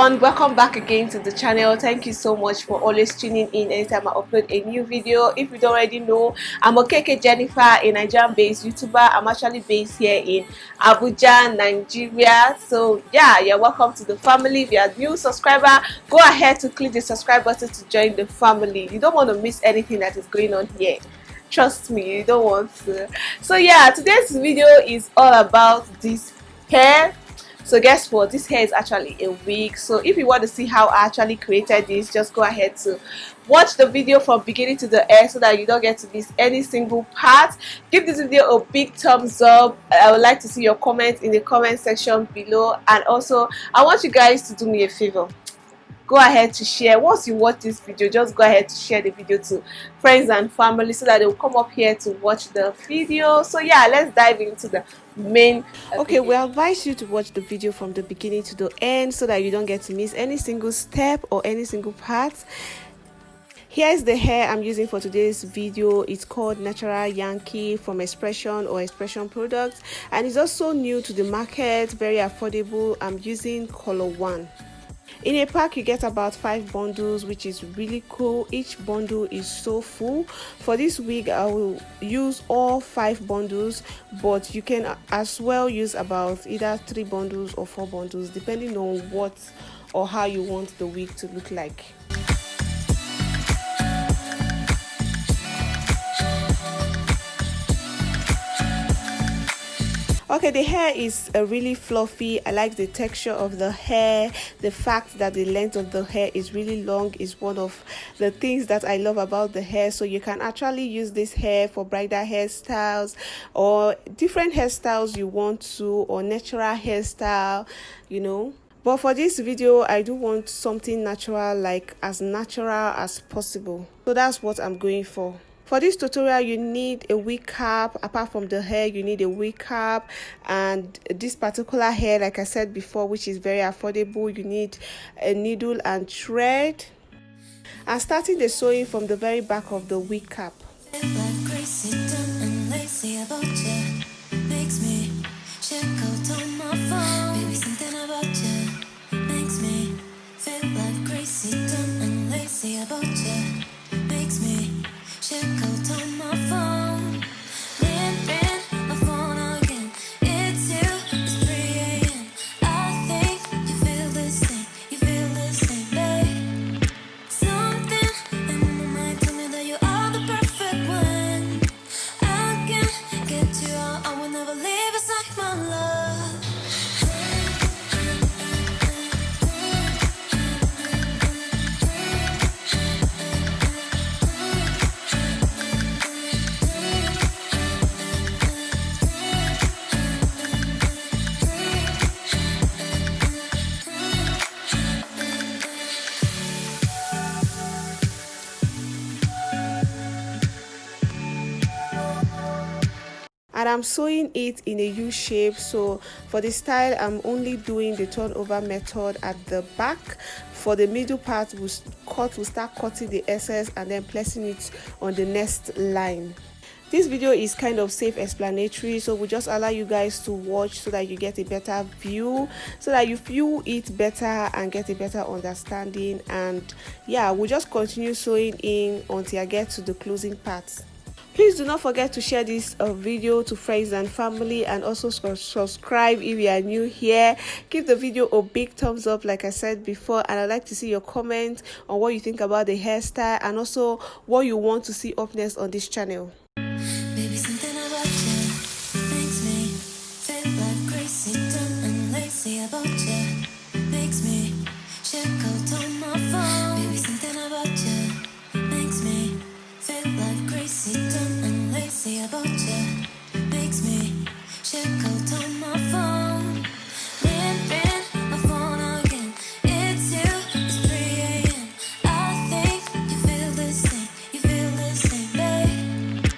everyone, welcome back again to the channel. Thank you so much for always tuning in anytime I upload a new video. If you don't already know, I'm Okeke Jennifer, a Nigerian based YouTuber. I'm actually based here in Abuja, Nigeria. So yeah, you're welcome to the family. If you're a new subscriber, go ahead to click the subscribe button to join the family. You don't want to miss anything that is going on here. Trust me, you don't want to. So yeah, today's video is all about this hair. So guess what, this hair is actually a wig. So if you want to see how I actually created this, just go ahead to watch the video from beginning to the end so that you don't get to miss any single part. Give this video a big thumbs up. I would like to see your comments in the comment section below, and also I want you guys to do me a favor. Go ahead to share. Once you watch this video, just go ahead to share the video to friends and family so that they will come up here to watch the video. So yeah, let's dive into the main video. We advise you to watch the video from the beginning to the end so that you don't get to miss any single step or any single part. Here's the hair I'm using for today's video. It's called Natural Yankee from Xpression or Xpression products, and it's also new to the market, very affordable. I'm using color 1. In a pack you get about 5 bundles, which is really cool. Each bundle is so full. For this wig I will use all 5 bundles, but you can as well use about either 3 bundles or 4 bundles depending on what or how you want the wig to look like. Okay, the hair is really fluffy. I like the texture of the hair. The fact that the length of the hair is really long is one of the things that I love about the hair. So you can actually use this hair for bridal hairstyles or different hairstyles you want to, or natural hairstyle, you know. But for this video I do want something natural, like as natural as possible. So that's what I'm going for. For this tutorial you need a wig cap. Apart from the hair, you need a wig cap, and this particular hair, like I said before, which is very affordable, you need a needle and thread. And starting the sewing from the very back of the wig cap. And I'm sewing it in a U shape. So for the style I'm only doing the turnover method at the back. For the middle part we'll start cutting the excess and then placing it on the next line. This video is kind of self-explanatory, so we'll just allow you guys to watch so that you get a better view, so that you feel it better and get a better understanding. And yeah, we'll just continue sewing in until I get to the closing part. Please do not forget to share this video to friends and family, and also subscribe if you are new here. Give the video a big thumbs up like I said before, and I'd like to see your comments on what you think about the hairstyle and also what you want to see up next on this channel. Baby, something about you makes me feel like crazy, dumb and lazy about you, makes me check out on my phone. Baby, something about you makes me feel like crazy, dumb and lazy about you, makes me check out on my phone. Ring my phone again, it's you, it's 3 AM. I think you feel the same, babe.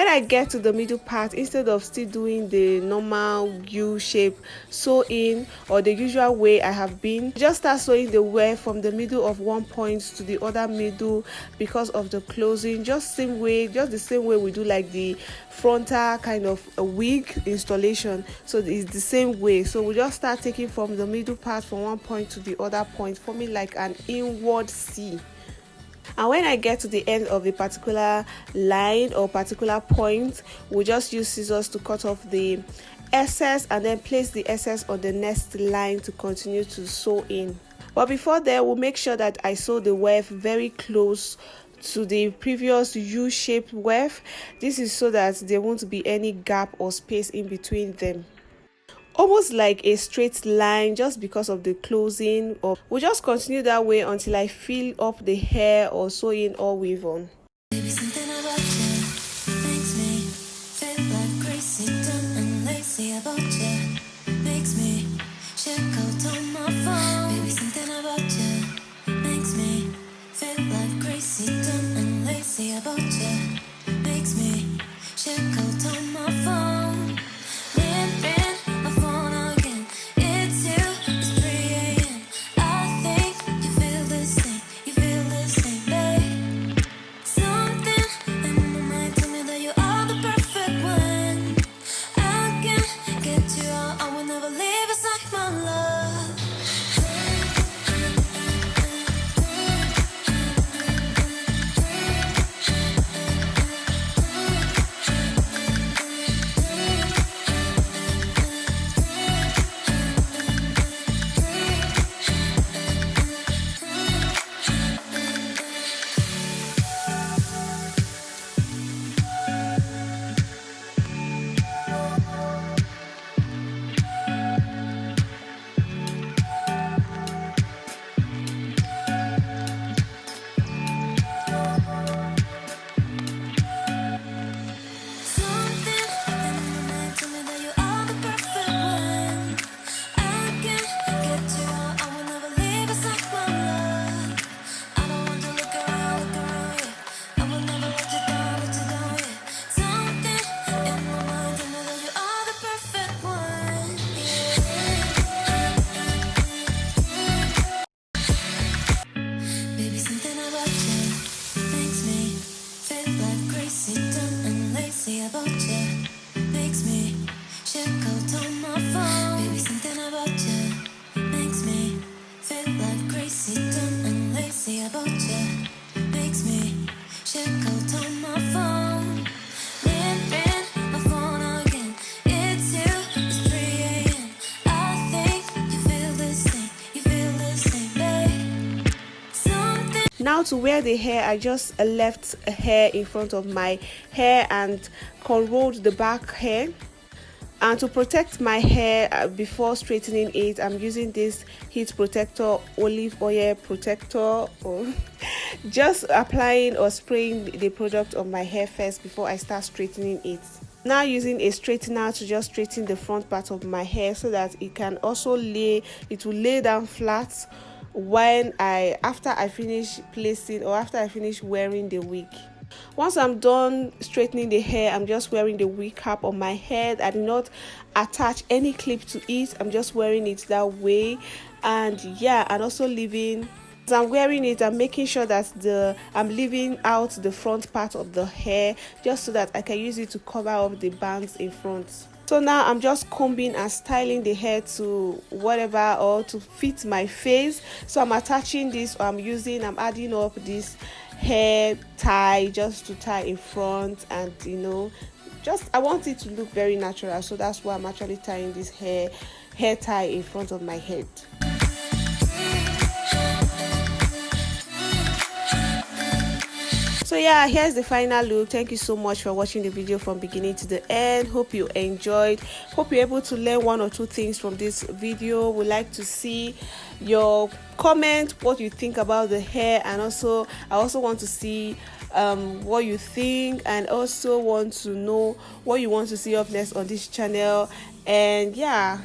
I get to the middle part, instead of still doing the normal U shape sewing or the usual way I have been, just start sewing the weft from the middle of one point to the other middle because of the closing, just the same way we do like the frontal kind of a wig installation. So it's the same way. So we just start taking from the middle part from one point to the other point, forming like an inward C. And when I get to the end of the particular line or particular point, we'll just use scissors to cut off the excess and then place the excess on the next line to continue to sew in. But before that, we'll make sure that I sew the weft very close to the previous U-shaped weft. This is so that there won't be any gap or space in between them, almost like a straight line, just because of the closing. Or we'll just continue that way until I fill up the hair or sew in or weave on. Baby, something about you makes me feel like crazy, dumb and lazy about you, makes me check out on my phone. Baby, something about you makes me feel like crazy, dumb and lazy about you, makes me check out on my phone. Ring my phone again, it's you, it's 3 a.m. I think you feel this thing, babe. Something in my mind tell me that you are the perfect one. I can't get you out, I will never leave, it's like my love. Now to wear the hair, I just left hair in front of my hair and cornrowed the back hair. And to protect my hair before straightening it, I'm using this heat protector, olive oil protector, or just applying or spraying the product on my hair first before I start straightening it. Now using a straightener to just straighten the front part of my hair so that it can also lay down flat after I finish placing or after I finish wearing the wig. Once I'm done straightening the hair, I'm just wearing the wig cap on my head. I did not attach any clip to it. I'm just wearing it that way. And yeah, and also as I'm wearing it, I'm making sure that I'm leaving out the front part of the hair just so that I can use it to cover up the bangs in front. So now I'm just combing and styling the hair to whatever or to fit my face. So I'm attaching this, or I'm adding up this hair tie just to tie in front, and I want it to look very natural. So that's why I'm actually tying this hair tie in front of my head. So yeah, here's the final look. Thank you so much for watching the video from beginning to the end. Hope you enjoyed. Hope you're able to learn 1 or 2 things from this video. Would like to see your comment, what you think about the hair, and I also want to see what you think, and also want to know what you want to see up next on this channel. And yeah.